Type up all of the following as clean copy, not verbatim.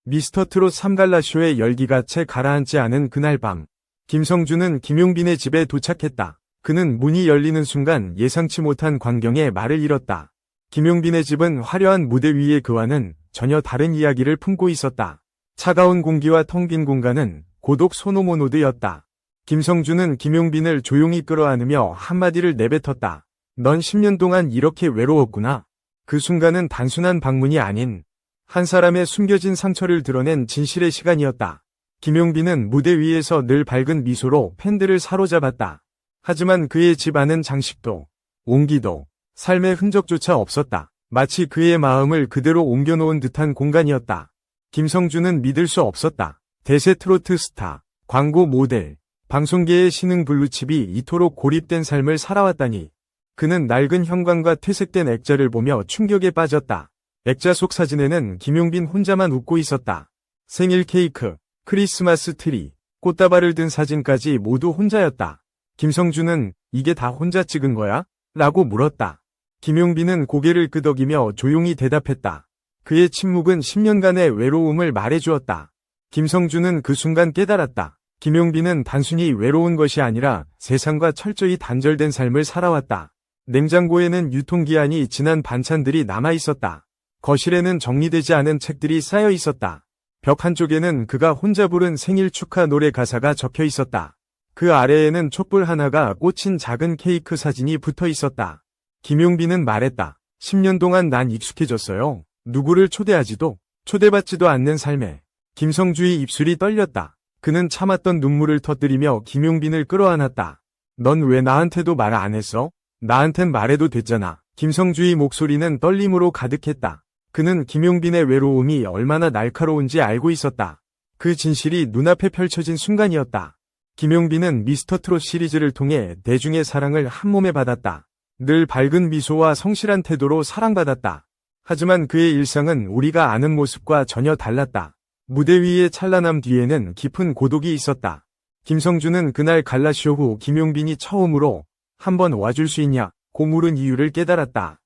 미스터트롯 3갈라쇼의 열기가 채 가라앉지 않은 그날 밤. 김성주는 김용빈의 집에 도착했다. 그는 문이 열리는 순간 예상치 못한 광경에 말을 잃었다. 김용빈의 집은 화려한 무대 위에 그와는 전혀 다른 이야기를 품고 있었다. 차가운 공기와 텅 빈 공간은 고독 소노모노드였다. 김성주는 김용빈을 조용히 끌어안으며 한마디를 내뱉었다. 넌 10년 동안 이렇게 외로웠구나. 그 순간은 단순한 방문이 아닌 한 사람의 숨겨진 상처를 드러낸 진실의 시간이었다. 김용빈은 무대 위에서 늘 밝은 미소로 팬들을 사로잡았다. 하지만 그의 집 안은 장식도, 온기도, 삶의 흔적조차 없었다. 마치 그의 마음을 그대로 옮겨놓은 듯한 공간이었다. 김성주는 믿을 수 없었다. 대세 트로트 스타, 광고 모델, 방송계의 신흥 블루칩이 이토록 고립된 삶을 살아왔다니. 그는 낡은 형광과 퇴색된 액자를 보며 충격에 빠졌다. 액자 속 사진에는 김용빈 혼자만 웃고 있었다. 생일 케이크, 크리스마스 트리, 꽃다발을 든 사진까지 모두 혼자였다. 김성주는 이게 다 혼자 찍은 거야? 라고 물었다. 김용빈은 고개를 끄덕이며 조용히 대답했다. 그의 침묵은 10년간의 외로움을 말해주었다. 김성주는 그 순간 깨달았다. 김용빈은 단순히 외로운 것이 아니라 세상과 철저히 단절된 삶을 살아왔다. 냉장고에는 유통기한이 지난 반찬들이 남아있었다. 거실에는 정리되지 않은 책들이 쌓여 있었다. 벽 한쪽에는 그가 혼자 부른 생일 축하 노래 가사가 적혀 있었다. 그 아래에는 촛불 하나가 꽂힌 작은 케이크 사진이 붙어 있었다. 김용빈은 말했다. 10년 동안 난 익숙해졌어요. 누구를 초대하지도, 초대받지도 않는 삶에. 김성주의 입술이 떨렸다. 그는 참았던 눈물을 터뜨리며 김용빈을 끌어안았다. 넌 왜 나한테도 말 안 했어? 나한텐 말해도 됐잖아. 김성주의 목소리는 떨림으로 가득했다. 그는 김용빈의 외로움이 얼마나 날카로운지 알고 있었다. 그 진실이 눈앞에 펼쳐진 순간이었다. 김용빈은 미스터트롯 시리즈를 통해 대중의 사랑을 한몸에 받았다. 늘 밝은 미소와 성실한 태도로 사랑받았다. 하지만 그의 일상은 우리가 아는 모습과 전혀 달랐다. 무대 위의 찬란함 뒤에는 깊은 고독이 있었다. 김성주는 그날 갈라쇼 후 김용빈이 처음으로 한번 와줄 수 있냐? 고 물은 이유를 깨달았다.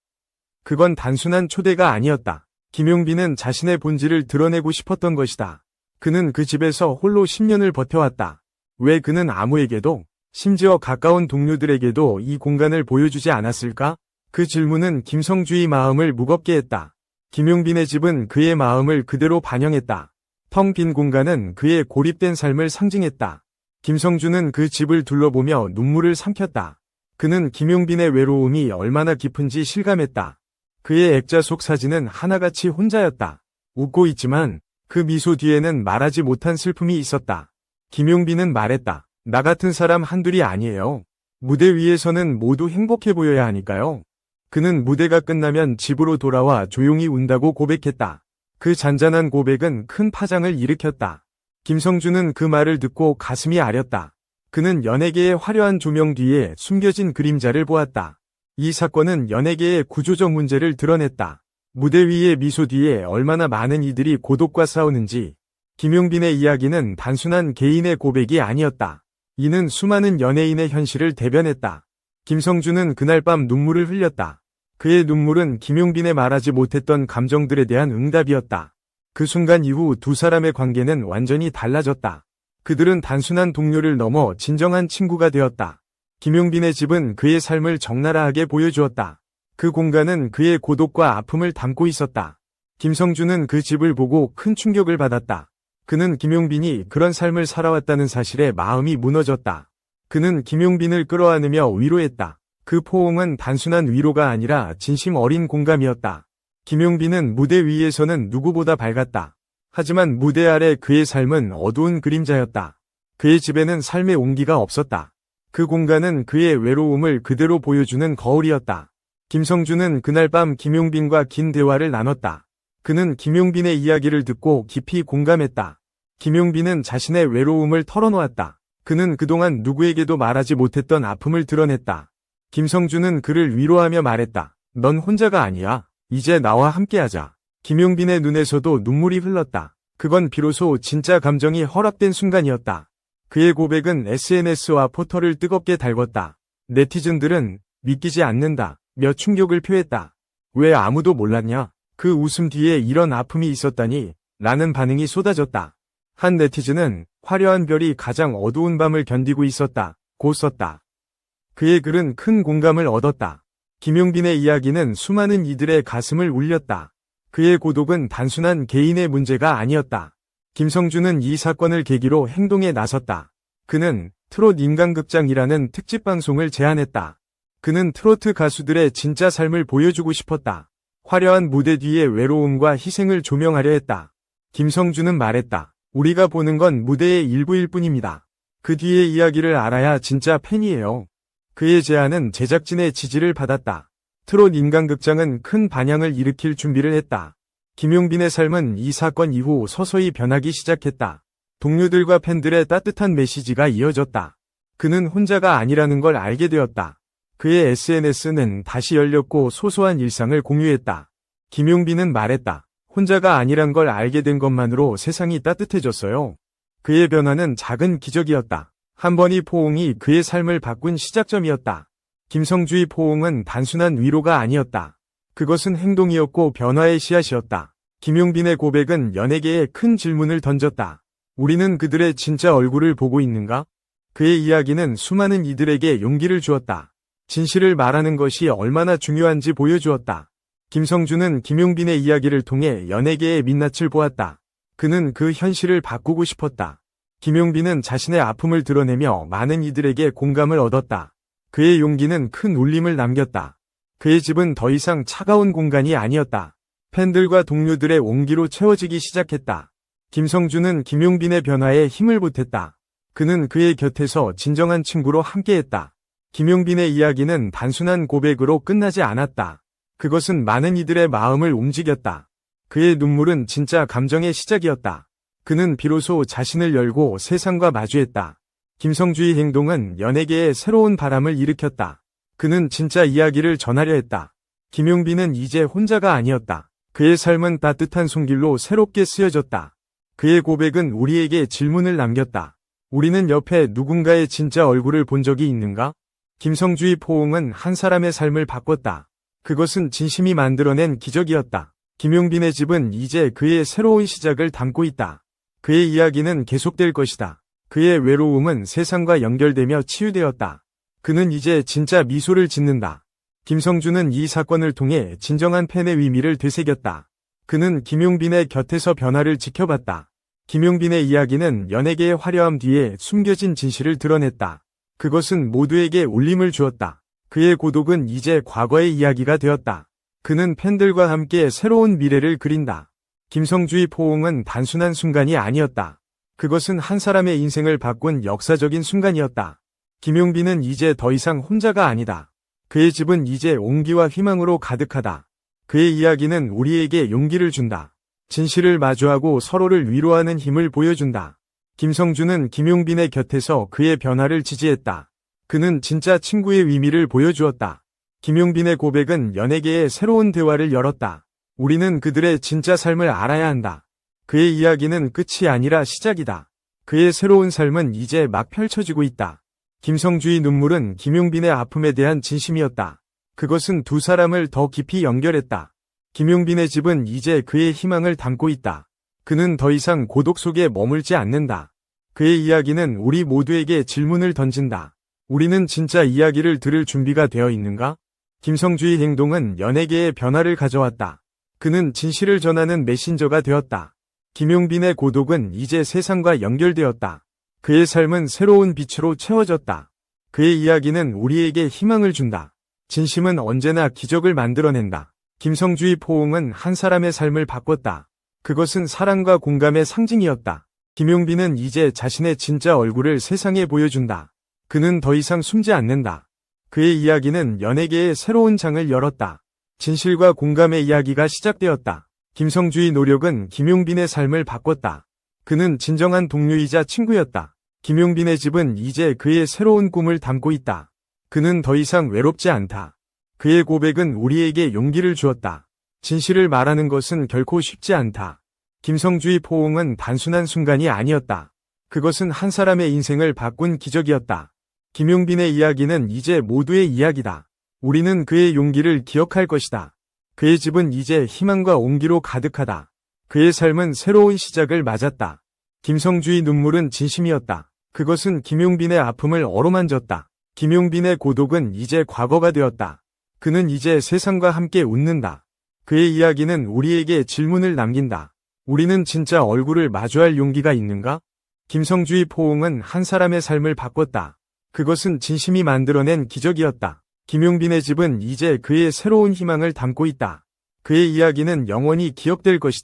그건 단순한 초대가 아니었다. 김용빈은 자신의 본질을 드러내고 싶었던 것이다. 그는 그 집에서 홀로 10년을 버텨왔다. 왜 그는 아무에게도, 심지어 가까운 동료들에게도 이 공간을 보여주지 않았을까? 그 질문은 김성주의 마음을 무겁게 했다. 김용빈의 집은 그의 마음을 그대로 반영했다. 텅 빈 공간은 그의 고립된 삶을 상징했다. 김성주는 그 집을 둘러보며 눈물을 삼켰다. 그는 김용빈의 외로움이 얼마나 깊은지 실감했다. 그의 액자 속 사진은 하나같이 혼자였다. 웃고 있지만 그 미소 뒤에는 말하지 못한 슬픔이 있었다. 김용빈은 말했다. 나 같은 사람 한둘이 아니에요. 무대 위에서는 모두 행복해 보여야 하니까요. 그는 무대가 끝나면 집으로 돌아와 조용히 운다고 고백했다. 그 잔잔한 고백은 큰 파장을 일으켰다. 김성주는 그 말을 듣고 가슴이 아렸다. 그는 연예계의 화려한 조명 뒤에 숨겨진 그림자를 보았다. 이 사건은 연예계의 구조적 문제를 드러냈다. 무대 위의 미소 뒤에 얼마나 많은 이들이 고독과 싸우는지. 김용빈의 이야기는 단순한 개인의 고백이 아니었다. 이는 수많은 연예인의 현실을 대변했다. 김성주는 그날 밤 눈물을 흘렸다. 그의 눈물은 김용빈의 말하지 못했던 감정들에 대한 응답이었다. 그 순간 이후 두 사람의 관계는 완전히 달라졌다. 그들은 단순한 동료를 넘어 진정한 친구가 되었다. 김용빈의 집은 그의 삶을 적나라하게 보여주었다. 그 공간은 그의 고독과 아픔을 담고 있었다. 김성주는 그 집을 보고 큰 충격을 받았다. 그는 김용빈이 그런 삶을 살아왔다는 사실에 마음이 무너졌다. 그는 김용빈을 끌어안으며 위로했다. 그 포옹은 단순한 위로가 아니라 진심 어린 공감이었다. 김용빈은 무대 위에서는 누구보다 밝았다. 하지만 무대 아래 그의 삶은 어두운 그림자였다. 그의 집에는 삶의 온기가 없었다. 그 공간은 그의 외로움을 그대로 보여주는 거울이었다. 김성주는 그날 밤 김용빈과 긴 대화를 나눴다. 그는 김용빈의 이야기를 듣고 깊이 공감했다. 김용빈은 자신의 외로움을 털어놓았다. 그는 그동안 누구에게도 말하지 못했던 아픔을 드러냈다. 김성주는 그를 위로하며 말했다. 넌 혼자가 아니야. 이제 나와 함께하자. 김용빈의 눈에서도 눈물이 흘렀다. 그건 비로소 진짜 감정이 허락된 순간이었다. 그의 고백은 SNS와 포털을 뜨겁게 달궜다. 네티즌들은 믿기지 않는다. 며 충격을 표했다. 왜 아무도 몰랐냐? 그 웃음 뒤에 이런 아픔이 있었다니. 라는 반응이 쏟아졌다. 한 네티즌은 화려한 별이 가장 어두운 밤을 견디고 있었다. 고 썼다. 그의 글은 큰 공감을 얻었다. 김용빈의 이야기는 수많은 이들의 가슴을 울렸다. 그의 고독은 단순한 개인의 문제가 아니었다. 김성주는 이 사건을 계기로 행동에 나섰다. 그는 트롯 인간극장이라는 특집 방송을 제안했다. 그는 트로트 가수들의 진짜 삶을 보여주고 싶었다. 화려한 무대 뒤의 외로움과 희생을 조명하려 했다. 김성주는 말했다. 우리가 보는 건 무대의 일부일 뿐입니다. 그 뒤의 이야기를 알아야 진짜 팬이에요. 그의 제안은 제작진의 지지를 받았다. 트롯 인간극장은 큰 반향을 일으킬 준비를 했다. 김용빈의 삶은 이 사건 이후 서서히 변하기 시작했다. 동료들과 팬들의 따뜻한 메시지가 이어졌다. 그는 혼자가 아니라는 걸 알게 되었다. 그의 SNS는 다시 열렸고 소소한 일상을 공유했다. 김용빈은 말했다. 혼자가 아니란 걸 알게 된 것만으로 세상이 따뜻해졌어요. 그의 변화는 작은 기적이었다. 한 번의 포옹이 그의 삶을 바꾼 시작점이었다. 김성주의 포옹은 단순한 위로가 아니었다. 그것은 행동이었고 변화의 씨앗이었다. 김용빈의 고백은 연예계에 큰 질문을 던졌다. 우리는 그들의 진짜 얼굴을 보고 있는가? 그의 이야기는 수많은 이들에게 용기를 주었다. 진실을 말하는 것이 얼마나 중요한지 보여주었다. 김성주는 김용빈의 이야기를 통해 연예계의 민낯을 보았다. 그는 그 현실을 바꾸고 싶었다. 김용빈은 자신의 아픔을 드러내며 많은 이들에게 공감을 얻었다. 그의 용기는 큰 울림을 남겼다. 그의 집은 더 이상 차가운 공간이 아니었다. 팬들과 동료들의 온기로 채워지기 시작했다. 김성주는 김용빈의 변화에 힘을 보탰다. 그는 그의 곁에서 진정한 친구로 함께했다. 김용빈의 이야기는 단순한 고백으로 끝나지 않았다. 그것은 많은 이들의 마음을 움직였다. 그의 눈물은 진짜 감정의 시작이었다. 그는 비로소 자신을 열고 세상과 마주했다. 김성주의 행동은 연예계에 새로운 바람을 일으켰다. 그는 진짜 이야기를 전하려 했다. 김용빈은 이제 혼자가 아니었다. 그의 삶은 따뜻한 손길로 새롭게 쓰여졌다. 그의 고백은 우리에게 질문을 남겼다. 우리는 옆에 누군가의 진짜 얼굴을 본 적이 있는가? 김성주의 포옹은 한 사람의 삶을 바꿨다. 그것은 진심이 만들어낸 기적이었다. 김용빈의 집은 이제 그의 새로운 시작을 담고 있다. 그의 이야기는 계속될 것이다. 그의 외로움은 세상과 연결되며 치유되었다. 그는 이제 진짜 미소를 짓는다. 김성주는 이 사건을 통해 진정한 팬의 의미를 되새겼다. 그는 김용빈의 곁에서 변화를 지켜봤다. 김용빈의 이야기는 연예계의 화려함 뒤에 숨겨진 진실을 드러냈다. 그것은 모두에게 울림을 주었다. 그의 고독은 이제 과거의 이야기가 되었다. 그는 팬들과 함께 새로운 미래를 그린다. 김성주의 포옹은 단순한 순간이 아니었다. 그것은 한 사람의 인생을 바꾼 역사적인 순간이었다. 김용빈은 이제 더 이상 혼자가 아니다. 그의 집은 이제 온기와 희망으로 가득하다. 그의 이야기는 우리에게 용기를 준다. 진실을 마주하고 서로를 위로하는 힘을 보여준다. 김성주는 김용빈의 곁에서 그의 변화를 지지했다. 그는 진짜 친구의 의미를 보여주었다. 김용빈의 고백은 연예계에 새로운 대화를 열었다. 우리는 그들의 진짜 삶을 알아야 한다. 그의 이야기는 끝이 아니라 시작이다. 그의 새로운 삶은 이제 막 펼쳐지고 있다. 김성주의 눈물은 김용빈의 아픔에 대한 진심이었다. 그것은 두 사람을 더 깊이 연결했다. 김용빈의 집은 이제 그의 희망을 담고 있다. 그는 더 이상 고독 속에 머물지 않는다. 그의 이야기는 우리 모두에게 질문을 던진다. 우리는 진짜 이야기를 들을 준비가 되어 있는가? 김성주의 행동은 연예계에 변화를 가져왔다. 그는 진실을 전하는 메신저가 되었다. 김용빈의 고독은 이제 세상과 연결되었다. 그의 삶은 새로운 빛으로 채워졌다. 그의 이야기는 우리에게 희망을 준다. 진심은 언제나 기적을 만들어낸다. 김성주의 포옹은 한 사람의 삶을 바꿨다. 그것은 사랑과 공감의 상징이었다. 김용빈은 이제 자신의 진짜 얼굴을 세상에 보여준다. 그는 더 이상 숨지 않는다. 그의 이야기는 연예계에 새로운 장을 열었다. 진실과 공감의 이야기가 시작되었다. 김성주의 노력은 김용빈의 삶을 바꿨다. 그는 진정한 동료이자 친구였다. 김용빈의 집은 이제 그의 새로운 꿈을 담고 있다. 그는 더 이상 외롭지 않다. 그의 고백은 우리에게 용기를 주었다. 진실을 말하는 것은 결코 쉽지 않다. 김성주의 포옹은 단순한 순간이 아니었다. 그것은 한 사람의 인생을 바꾼 기적이었다. 김용빈의 이야기는 이제 모두의 이야기다. 우리는 그의 용기를 기억할 것이다. 그의 집은 이제 희망과 온기로 가득하다. 그의 삶은 새로운 시작을 맞았다. 김성주의 눈물은 진심이었다. 그것은 김용빈의 아픔을 어루만졌다. 김용빈의 고독은 이제 과거가 되었다. 그는 이제 세상과 함께 웃는다. 그의 이야기는 우리에게 질문을 남긴다. 우리는 진짜 얼굴을 마주할 용기가 있는가? 김성주의 포옹은 한 사람의 삶을 바꿨다. 그것은 진심이 만들어낸 기적이었다. 김용빈의 집은 이제 그의 새로운 희망을 담고 있다. 그의 이야기는 영원히 기억될 것이다.